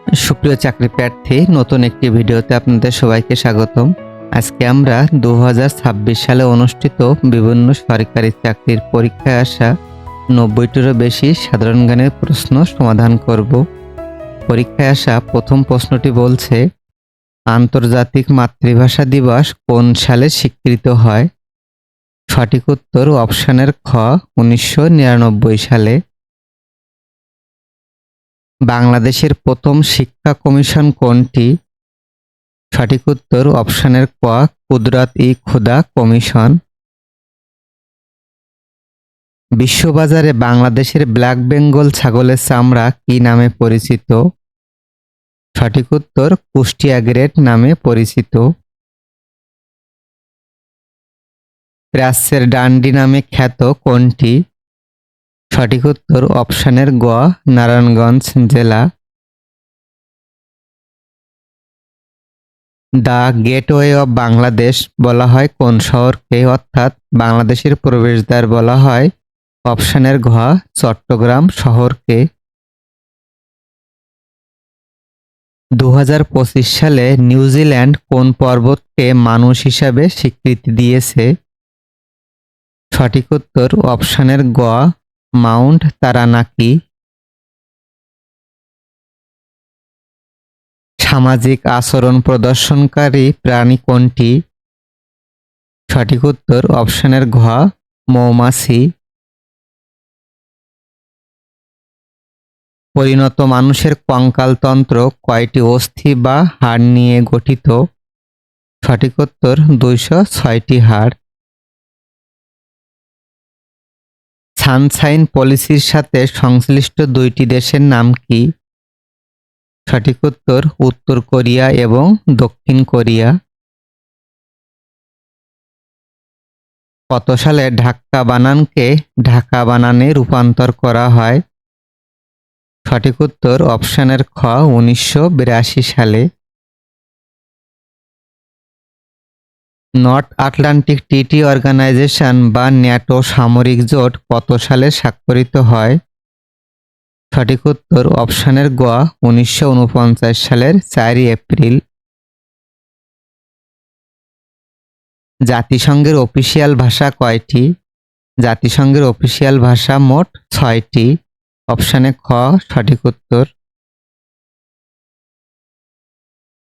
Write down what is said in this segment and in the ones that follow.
সুপ্রিয় চাকরি প্রার্থী, নতুন একটি ভিডিওতে আপনাদের সবাইকে স্বাগতম। আজকে আমরা 2026 সালে অনুষ্ঠিত বিভিন্ন সরকারি চাকরির পরীক্ষায় আসা 90টিরও বেশি সাধারণ জ্ঞানের প্রশ্ন সমাধান করব। পরীক্ষায় আসা প্রথম প্রশ্নটি বলছে, আন্তর্জাতিক মাতৃভাষা দিবস কোন সালে স্বীকৃত হয়? সঠিক উত্তর অপশনের খ, 1999 সালে। বাংলাদেশের প্রথম শিক্ষা কমিশন কোনটি? সঠিক উত্তর অপশনের ক, কুদরত-ই-খুদা কমিশন। বিশ্ববাজারে বাংলাদেশের ব্ল্যাক বেঙ্গল ছাগলের চামড়া কি নামে পরিচিত? সঠিক উত্তর কুষ্টিয়া গ্রেড নামে পরিচিত। প্রাচ্যের ডান্ডি নামে খ্যাত কোনটি? সঠিক উত্তর অপশনের গ, নারায়ণগঞ্জ জেলা। দ্য গেটওয়ে অব বাংলাদেশ বলা হয় কোন শহরকে, অর্থাৎ বাংলাদেশের প্রবেশদ্বার বলা হয় অপশনের ঘ, চট্টগ্রাম শহরকে। 2025 সালে নিউজিল্যান্ড কোন পর্বতকে মানুষ হিসাবে স্বীকৃতি দিয়েছে? সঠিক উত্তর অপশনের গ, মাউন্ট তারানাকি। সামাজিক আচরণ প্রদর্শনকারী প্রাণী কোনটি? সঠিক উত্তর অপশনের ঘ, মৌমাছি। পরিণত মানুষের কঙ্কালতন্ত্র কয়টি অস্থি বা হাড় নিয়ে গঠিত? সঠিক উত্তর 206টি হাড়। সানশাইন পলিসির সাথে সংশ্লিষ্ট দুইটি দেশের নাম কি? সঠিক উত্তর উত্তর কোরিয়া এবং দক্ষিণ কোরিয়া। কত সালে ঢাকা বানানকে ঢাকা বানানে রূপান্তর করা হয়? সঠিক উত্তর অপশনের খ, 1982 সালে। নর্থ আটলান্টিক ট্রিটি অর্গানাইজেশন বা ন্যাটো সামরিক জোট কত সালে স্বাক্ষরিত হয়? সঠিক উত্তর অপশনের গ, 1949 সালের 4 এপ্রিল। জাতিসংঘের অফিসিয়াল ভাষা কয়টি? জাতিসংঘের অফিসিয়াল ভাষা মোট 6টি। অপশনে খ সঠিক উত্তর।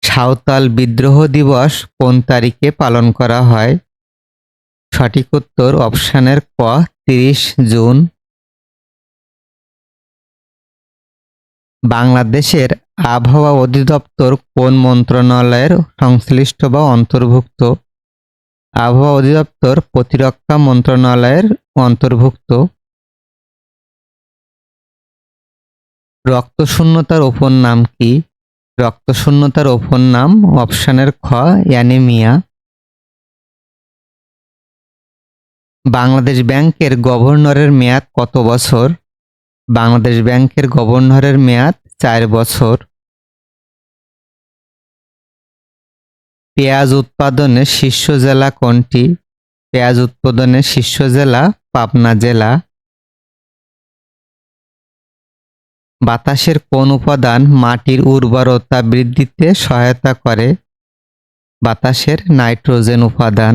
সাঁওতাল বিদ্রোহ দিবস কোন তারিখে পালন করা হয়? সঠিক উত্তর অপশনের ক, 30 জুন। বাংলাদেশের আবহাওয়া অধিদপ্তর কোন মন্ত্রণালয়ের সংশ্লিষ্ট বা অন্তর্ভুক্ত? আবহাওয়া অধিদপ্তর প্রতিরক্ষা মন্ত্রণালয়ের অন্তর্ভুক্ত। রক্তশূন্যতার অপর নাম কি? রক্তশূন্যতার অপর নাম অপশনের খ, অ্যানিমিয়া। বাংলাদেশ ব্যাংকের গভর্নরের মেয়াদ কত বছর? বাংলাদেশ ব্যাংকের গভর্নরের মেয়াদ 4 বছর। পেঁয়াজ উৎপাদনের শীর্ষ জেলা কোনটি? পেঁয়াজ উৎপাদনের শীর্ষ জেলা পাবনা জেলা। বাতাসের কোন উপাদান মাটির উর্বরতা বৃদ্ধিতে সহায়তা করে? বাতাসের নাইট্রোজেন উপাদান।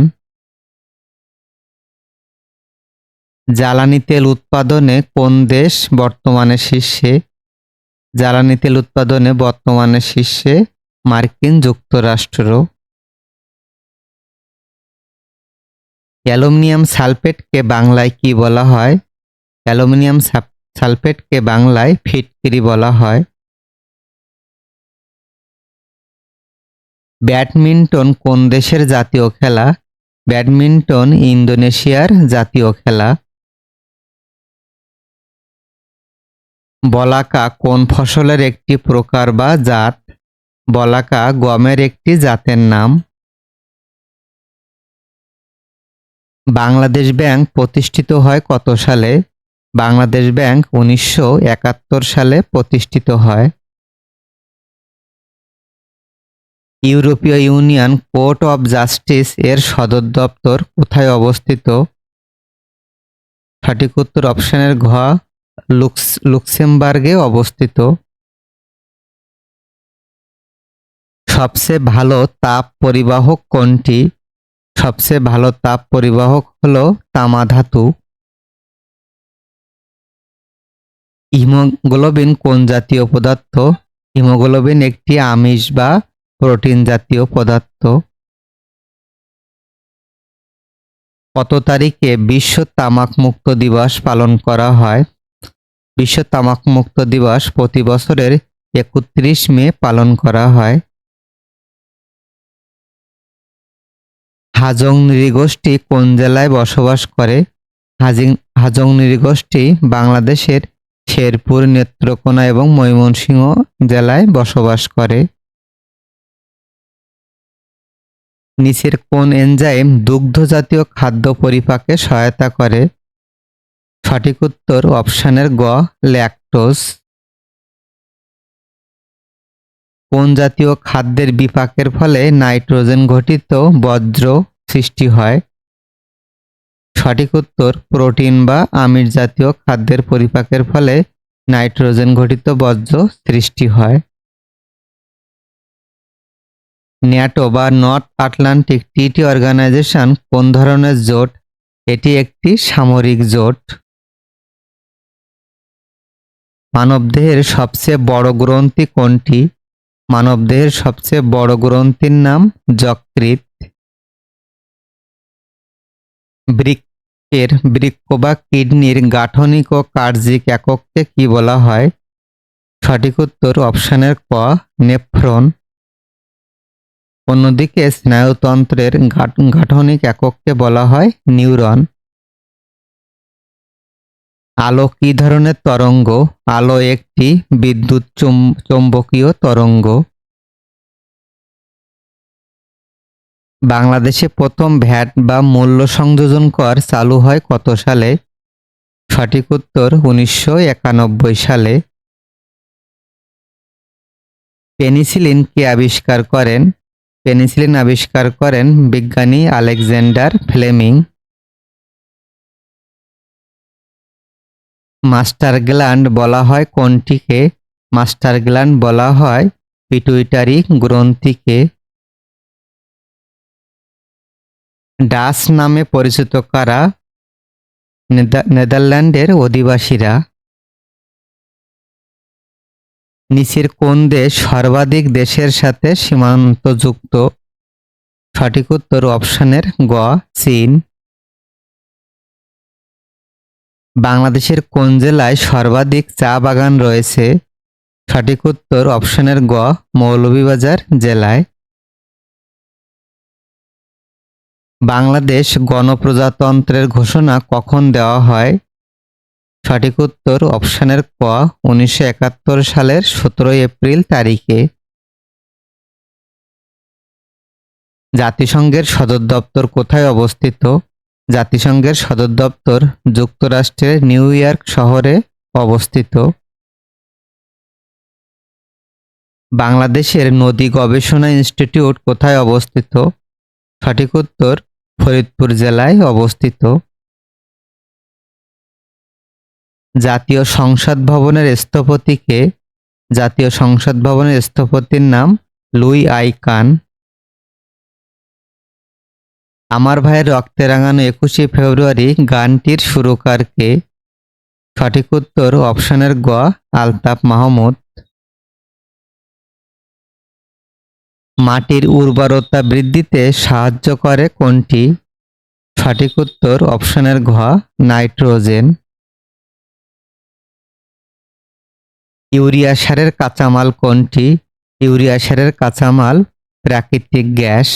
জ্বালানি তেল উৎপাদনে কোন দেশ বর্তমানে শীর্ষে? জ্বালানি তেল উৎপাদনে বর্তমানে শীর্ষে মার্কিন যুক্তরাষ্ট্র। অ্যালুমিনিয়াম সালফেটকে বাংলায় কি বলা হয়? অ্যালুমিনিয়াম সালফেটকে বাংলায় ফিটকিরি বলা হয়। ব্যাডমিন্টন কোন দেশের জাতীয় খেলা? ব্যাডমিন্টন ইন্দোনেশিয়ার জাতীয় খেলা। বলাকা কোন ফসলের একটি প্রকার বা জাত? বলাকা গমের একটি জাতের নাম। বাংলাদেশ ব্যাংক প্রতিষ্ঠিত হয় কত সালে? বাংলাদেশ ব্যাংক 1971 সালে প্রতিষ্ঠিত হয়। ইউরোপীয় ইউনিয়ন কোর্ট অব জাস্টিস এর সদর দপ্তর কোথায় অবস্থিত? সঠিক উত্তর অপশনের ঘ, লুক্সেমবার্গে অবস্থিত। সবচেয়ে ভালো তাপ পরিবাহক কোনটি? সবচেয়ে ভালো তাপ পরিবাহক হলো তামা ধাতু। হিমোগ্লোবিন কোন জাতীয় পদার্থ? হিমোগ্লোবিন একটি আমিষ বা প্রোটিন জাতীয় পদার্থ। কত তারিখে বিশ্ব তামাক মুক্ত দিবস পালন করা হয়? বিশ্ব তামাক মুক্ত দিবস প্রতি বছরের 31 মে পালন করা হয়। হাজং নৃগোষ্ঠী কোন জেলায় বসবাস করে? হাজং নৃগোষ্ঠী বাংলাদেশের শেরপুর, নেত্রকোনা এবং ময়মনসিংহ জেলায় বসবাস করে। নিচের কোন এনজাইম দুগ্ধ জাতীয় খাদ্য পরিপাকে সহায়তা করে? সঠিক উত্তর অপশনের গ, ল্যাকটোজ। কোন জাতীয় খাদ্যের বিপাকের ফলে নাইট্রোজেন ঘটিত বজ্র সৃষ্টি হয়? সঠিক উত্তর প্রোটিন বা আমিষ জাতীয় খাদ্যের পরিপাকের ফলে নাইট্রোজেন ঘটিত বজ্র সৃষ্টি হয়। ন্যাটো বা নর্থ আটলান্টিক ট্রিটি অর্গানাইজেশন কোন ধরনের জোট? এটি একটি সামরিক জোট। মানবদেহের সবচেয়ে বড় গ্রন্থি কোনটি? মানবদেহের সবচেয়ে বড় গ্রন্থির নাম যকৃৎ। বৃক্ক বা কিডনির গাঠনিক ও কার্যিক একককে কি বলা হয়? সঠিক উত্তর অপশনের ক, নেফ্রন। অন্যদিকে স্নায়ুতন্ত্রের গাঠনিক একককে বলা হয় নিউরন। আলো কি ধরনের তরঙ্গ? আলো একটি বিদ্যুৎ চৌম্বকীয় তরঙ্গ। বাংলাদেশে প্রথম ভ্যাট বা মূল্য সংযোজন কর চালু হয় কত সালে? সঠিক উত্তর 1991 সালে। পেনিসিলিন কে আবিষ্কার করেন? পেনিসিলিন আবিষ্কার করেন বিজ্ঞানী আলেকজান্ডার ফ্লেমিং। মাস্টার গ্ল্যান্ড বলা হয় কোনটিকে? মাস্টার গ্ল্যান্ড বলা হয় পিটুইটারি গ্রন্থিকে। ডাচ নামে পরিচিত কারা? নেদারল্যান্ডের অধিবাসীরা। নিচের কোন দেশ সর্বাধিক দেশের সাথে সীমান্তযুক্ত? সঠিক উত্তর অপশনের গ, চীন। বাংলাদেশের কোন জেলায় সর্বাধিক চা বাগান রয়েছে? সঠিক উত্তর অপশনের গ, মৌলভীবাজার জেলায়। বাংলাদেশ গণপ্রজাতন্ত্রের ঘোষণা কখন দেওয়া হয়? সঠিক উত্তর অপশনের ক, 1971 সালের 17 এপ্রিল তারিখে। জাতিসংঘের সদর দপ্তর কোথায় অবস্থিত? জাতিসংঘের সদর দপ্তর যুক্তরাষ্ট্রের নিউ ইয়র্ক শহরে অবস্থিত। বাংলাদেশের নদী গবেষণা ইনস্টিটিউট কোথায় অবস্থিত? সঠিক উত্তর ফরিদপুর জেলায় অবস্থিত। জাতীয় সংসদ ভবনের স্থপতি কে? জাতীয় সংসদ ভবনের স্থপতির নাম লুই আই কান। আমার ভাইয়ের রক্তে রাঙানো 21শে ফেব্রুয়ারি গানটির সুরকার কে? সঠিক উত্তর অপশনের গ, আলতাফ মাহমুদ। মাটির উর্বরতা বৃদ্ধিতে সাহায্য করে কোনটি? সঠিক উত্তর অপশনের ঘ, নাইট্রোজেন। ইউরিয়া সারের কাঁচামাল কোনটি? ইউরিয়া সারের কাঁচামাল প্রাকৃতিক গ্যাস।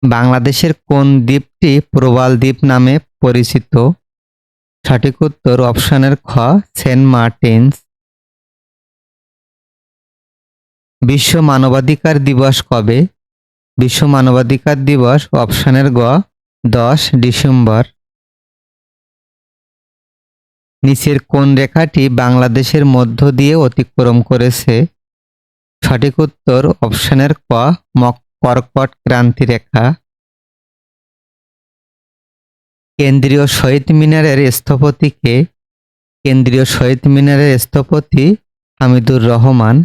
বাংলাদেশের কোন দ্বীপটি প্রবাল দ্বীপ নামে পরিচিত? সঠিক উত্তর অপশনের খ, সেন্ট মার্টিনস। বিশ্ব মানবাধিকার দিবস কবে? বিশ্ব মানবাধিকার দিবস অপশনের গ, 10 ডিসেম্বর। নিচের কোন রেখাটি বাংলাদেশের মধ্য দিয়ে অতিক্রম করেছে? সঠিক উত্তর অপশনের ক, কর্কট ক্রান্তি রেখা। কেন্দ্রীয় শহীদ মিনারের স্থপতি কে? কেন্দ্রীয় শহীদ মিনারের স্থপতি হামিদুর রহমান।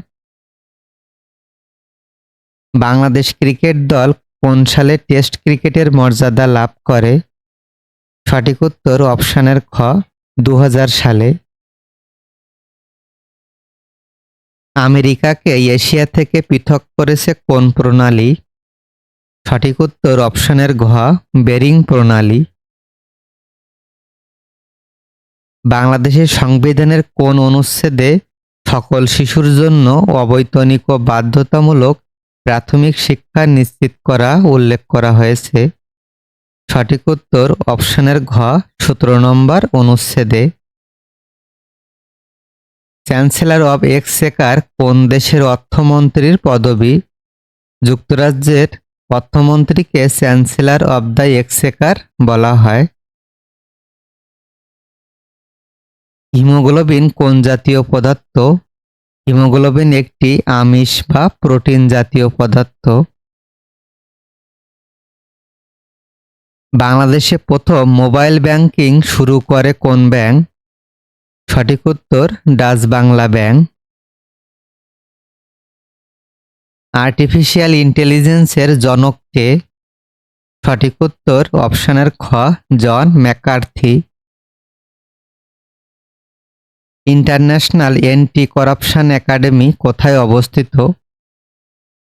বাংলাদেশ ক্রিকেট দল কোন সালে টেস্ট ক্রিকেটের মর্যাদা লাভ করে? সঠিক উত্তর অপশনের খ 2000 সালে। আমেরিকাকে এশিয়া থেকে পৃথক করেছে কোন প্রণালী? সঠিক উত্তর অপশনের ঘ বেরিং প্রণালী। বাংলাদেশের সংবিধানের কোন অনুচ্ছেদে সকল শিশুর জন্য অবৈতনিক ও বাধ্যতামূলক প্রাথমিক শিক্ষা নিশ্চিত করা উল্লেখ করা হয়েছে? সঠিক উত্তর অপশনের ঘ 17 নম্বর অনুচ্ছেদে। চ্যান্সেলর অব এক্সচেকার কোন দেশের অর্থমন্ত্রীর পদবি? যুক্তরাজ্যের অর্থমন্ত্রীকে চ্যান্সেলর অব দ্য এক্সচেকার বলা হয়। হিমোগ্লোবিন কোন জাতীয় পদার্থ? হিমোগ্লোবিন একটি আমিষ বা প্রোটিন জাতীয় পদার্থ। বাংলাদেশে প্রথম মোবাইল ব্যাংকিং শুরু করে কোন ব্যাংক? সঠিক উত্তর ডাচ বাংলা ব্যাংক। আর্টিফিশিয়াল ইন্টেলিজেন্সের জনক কে? সঠিক উত্তর অপশনের খ John McCarthy. International anti corruption academy কোথায় অবস্থিত?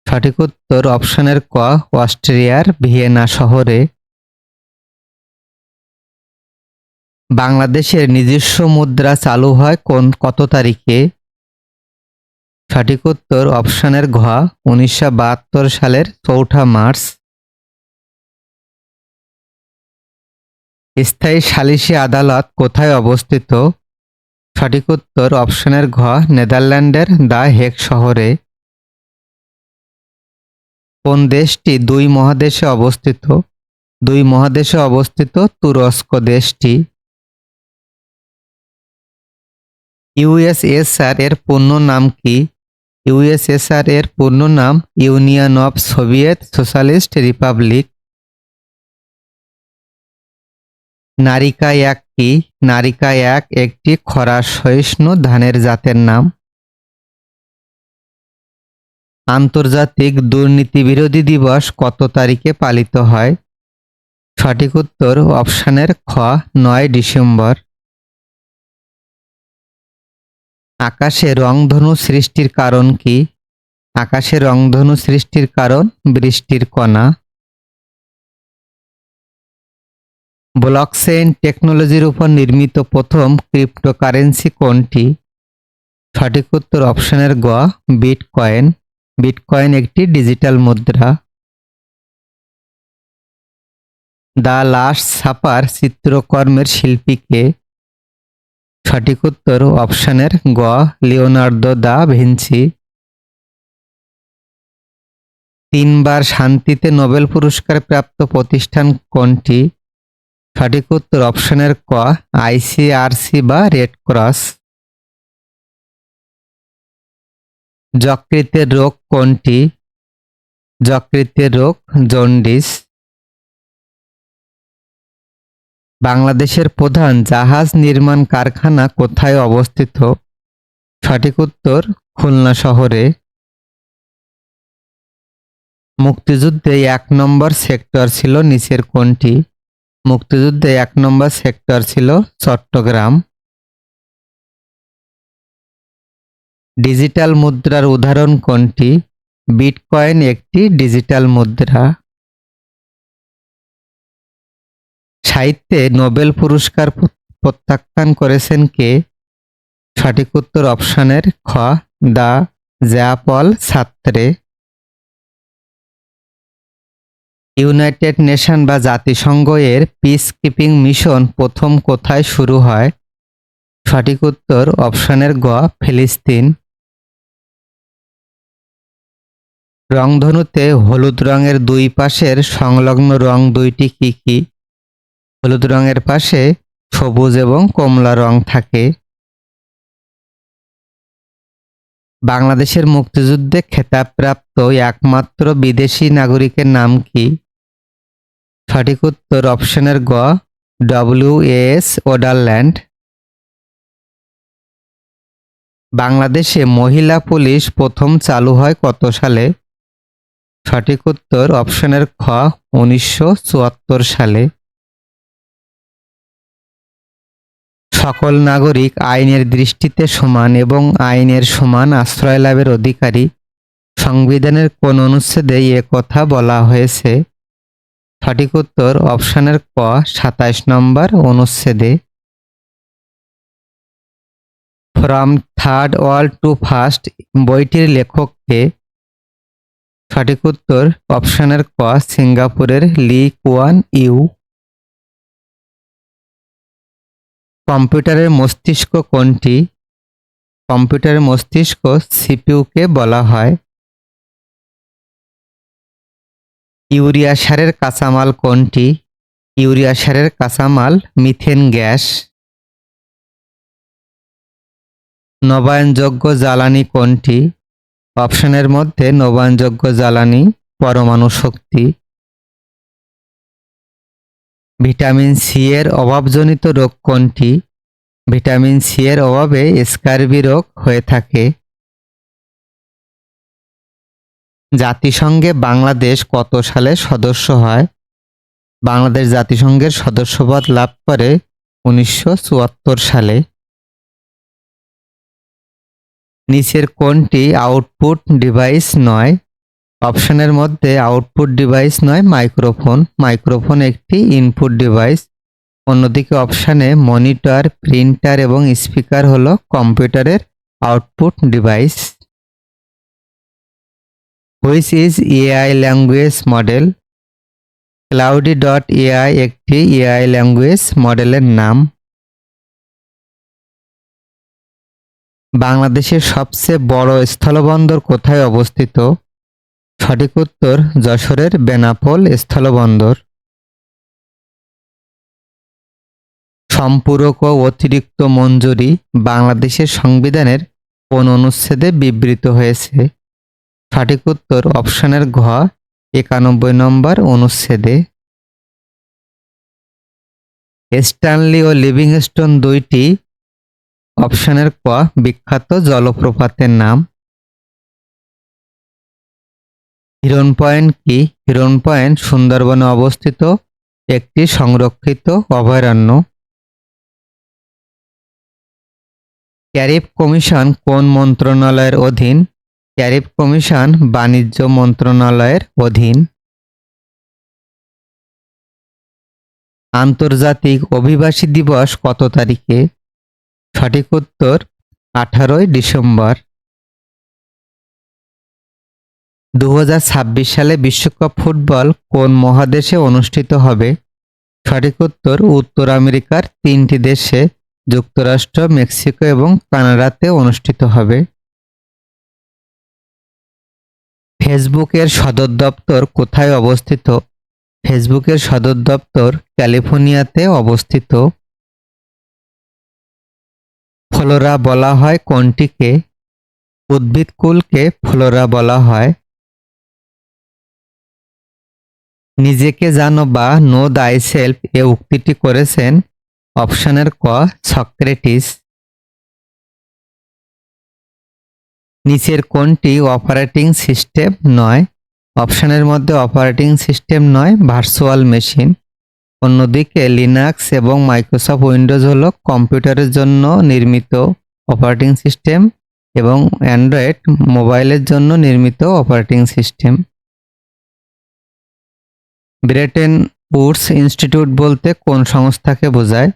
সঠিক উত্তর অপশনের ক অস্ট্রিয়ার ভিয়েনা শহরে। বাংলাদেশের নিজস্ব মুদ্রা চালু হয় কত তারিখে? সঠিক উত্তর অপশনের ঘ 1972 সালের 4 মার্চ। স্থায়ী সালিসি আদালত কোথায় অবস্থিত? সঠিক উত্তর অপশনের ঘ নেদারল্যান্ডের দ্য হেগ শহরে। কোন দেশটি দুই মহাদেশে অবস্থিত? দুই মহাদেশে অবস্থিত তুরস্ক দেশটি। ইউএসএসআর এর পূর্ণ নাম কি? ইউএসএসআর এর পূর্ণ নাম union of Soviet socialist Republic. NREGA এক কি? নারিকা এক একটি খরা সহিষ্ণু ধানের জাতের নাম। আন্তর্জাতিক দুর্নীতি বিরোধী দিবস কত তারিখে পালিত হয়? সঠিক উত্তর অপশনের খ 9 ডিসেম্বর। আকাশে রংধনু সৃষ্টির কারণ কি? আকাশে রংধনু সৃষ্টির কারণ বৃষ্টির কণা। ব্লকচেইন টেকনোলজির উপর নির্মিত প্রথম ক্রিপ্টোকারেন্সি কোনটি? সঠিক উত্তর অপশনের গ বিটকয়েন। বিটকয়েন একটি ডিজিটাল মুদ্রা। দ্য লাস্ট সাপার চিত্রকর্মের শিল্পী কে? সঠিক উত্তর অপশনের গ লিওনার্দো দা ভিঞ্চি। 3 বার শান্তিতে নোবেল পুরস্কার প্রাপ্ত প্রতিষ্ঠান কোনটি? সঠিক উত্তর অপশনের ক আইসিআরসি বা রেড ক্রস। যকৃতের রোগ কোনটি? যকৃতের রোগ জন্ডিস। বাংলাদেশের প্রধান জাহাজ নির্মাণ কারখানা কোথায় অবস্থিত? সঠিক উত্তর খুলনা শহরে। মুক্তিযুদ্ধে 1 নম্বর সেক্টর ছিল নিচের কোনটি? মুক্তিযুদ্ধে 1 নম্বর সেক্টর ছিল চট্টগ্রাম। ডিজিটাল মুদ্রার উদাহরণ কোনটি? বিটকয়েন একটি ডিজিটাল মুদ্রা। সাহিত্যে নোবেল পুরস্কার প্রত্যাখ্যান করেছেন কে? সঠিক উত্তর অপশনের খ দা জ্যাপল ছাত্রে। ইউনাইটেড নেশন বা জাতিসংঘ এর পিস কিপিং মিশন প্রথম কোথায় শুরু হয়? সঠিক উত্তর অপশনের গ ফিলিস্তিন। রংধনুতে হলুদ রঙের দুই পাশের সংলগ্ন রং দুইটি কি কি? হলুদ রঙের পাশে সবুজ এবং কমলা রং থাকে। বাংলাদেশের মুক্তিযুদ্ধে খেতাবপ্রাপ্ত একমাত্র বিদেশি নাগরিকের নাম কি? সঠিক উত্তর অপশনের গ ডব্লিউ.এস. ওডারল্যান্ড। বাংলাদেশে মহিলা পুলিশ প্রথম চালু হয় কত সালে? সঠিক উত্তর অপশনের খ 1974 সালে। সকল নাগরিক আইনের দৃষ্টিতে সমান এবং আইনের সমান আশ্রয় লাভের অধিকারী সংবিধানের কোন অনুচ্ছেদে এ কথা বলা হয়েছে? সঠিক উত্তর অপশনের ক 27 নম্বর অনুচ্ছেদে। From third world to first বইটির লেখক কে? সঠিক উত্তর অপশনের ক সিঙ্গাপুরের লি কুয়ান ইউ। কম্পিউটারের মস্তিষ্ক কোনটি? কম্পিউটারের মস্তিষ্ক সিপিইউ কে বলা হয়। ইউরিয়া সারের কাঁচামাল কোনটি? ইউরিয়া সারের কাঁচামাল মিথেন গ্যাস। নবায়নযোগ্য জ্বালানি কোনটি? অপশনের মধ্যে নবায়নযোগ্য জ্বালানি পরমাণু শক্তি। ভিটামিন সি এর অভাবজনিত রোগ কোনটি? ভিটামিন সি এর অভাবে স্কারবি রোগ হয়ে থাকে। জাতিসংঘে বাংলাদেশ কত সালে সদস্য হয়? বাংলাদেশ জাতিসংঘের সদস্যপদ লাভ করে 1974 সালে। নিচের কোনটি আউটপুট ডিভাইস নয়? অপশনের মধ্যে আউটপুট ডিভাইস নয় মাইক্রোফোন। মাইক্রোফোন একটি ইনপুট ডিভাইস। অন্যদিকে অপশানে মনিটর, প্রিন্টার এবং স্পিকার হলো কম্পিউটারের output device. Which is AI language model? Claude AI একটি এআই ল্যাঙ্গুয়েজ মডেলের নাম। বাংলাদেশের সবচেয়ে বড় স্থলবন্দর কোথায় অবস্থিত? সঠিক উত্তর যশোরের বেনাপোল স্থলবন্দর। সম্পূরক ও অতিরিক্ত মঞ্জুরি বাংলাদেশের সংবিধানের কোন অনুচ্ছেদে বিবৃত হয়েছে? সঠিক উত্তর অপশনের ঘ 91 নম্বর অনুচ্ছেদে। স্ট্যানলি ও লিভিংস্টোন দুইটি অপশনের ক বিখ্যাত জলপ্রপাতের নাম। হিরন পয়েন্ট কি? হিরন পয়েন্ট সুন্দরবনে অবস্থিত একটি সংরক্ষিত অভয়ারণ্য। ট্যারিফ কমিশন কোন মন্ত্রণালয়ের অধীন? ট্যারিফ কমিশন বাণিজ্য মন্ত্রণালয়ের অধীন। আন্তর্জাতিক অভিবাসী দিবস কত তারিখে? সঠিক উত্তর 18 ডিসেম্বর। 2026 সালে বিশ্বকাপ ফুটবল কোন মহাদেশে অনুষ্ঠিত হবে? সঠিক উত্তর উত্তর আমেরিকার 3টি দেশে যুক্তরাষ্ট্র, মেক্সিকো এবং কানাডাতে অনুষ্ঠিত হবে। ফেসবুকের সদর দপ্তর কোথায় অবস্থিত? ফেসবুকের সদর দপ্তর ক্যালিফোর্নিয়াতে অবস্থিত। ফ্লোরা বলা হয় কোনটিকে? উদ্ভিদকুলকে ফ্লোরা বলা হয়। নিজেকে জানো বা নো দাইসেলফ এ উক্তিটি করেছেন? অপশনের ক সক্রেটিস। নিচের কোনটি অপারেটিং সিস্টেম নয়? অপশনের মধ্যে অপারেটিং সিস্টেম নয় ভার্চুয়াল মেশিন। অন্যদিকে লিনাক্স এবং মাইক্রোসফট উইন্ডোজ হলো কম্পিউটারের জন্য নির্মিত অপারেটিং সিস্টেম এবং অ্যান্ড্রয়েড মোবাইলের জন্য নির্মিত অপারেটিং সিস্টেম। ব্রেটেন উডস ইনস্টিটিউট বলতে কোন সংস্থাকে বোঝায়?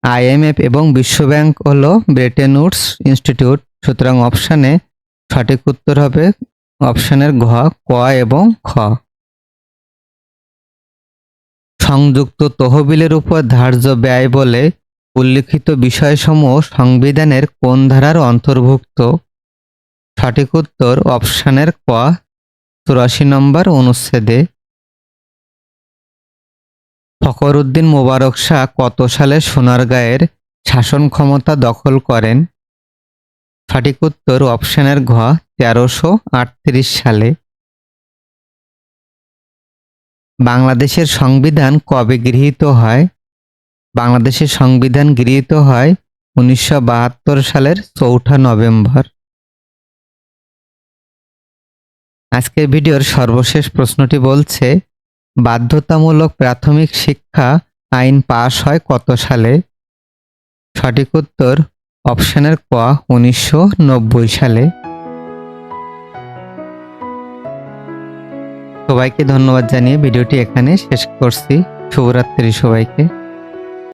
আইএমএফ এবং বিশ্বব্যাংক হলো ব্রেটেন উডস ইনস্টিটিউট। সুতরাং অপশানে সঠিক উত্তর হবে অপশনের ঘ ক এবং খ। সংযুক্ত তহবিলের উপর ধার্য ব্যয় বলে উল্লিখিত বিষয়সমূহ সংবিধানের কোন ধারার অন্তর্ভুক্ত? সঠিক উত্তর অপশনের ক 84 নম্বর অনুচ্ছেদে। ফখরুদ্দিন মোবারক শাহ কত সালে সোনারগাঁয়ের শাসন ক্ষমতা দখল করেন? সঠিক উত্তর অপশনের ঘ 1338 সালে। বাংলাদেশের সংবিধান কবে গৃহীত হয়? বাংলাদেশের সংবিধান গৃহীত হয় 1972 সালের 4 নভেম্বর। আজকের ভিডিওর সর্বশেষ প্রশ্নটি বলছে, বাধ্যতামূলক প্রাথমিক শিক্ষা আইন পাশ হয় কত সালে? সঠিক উত্তর অপশনের ক 1990 সালে। সবাইকে ধন্যবাদ জানিয়ে ভিডিওটি এখানে শেষ করছি। শুভরাত্রি সবাইকে।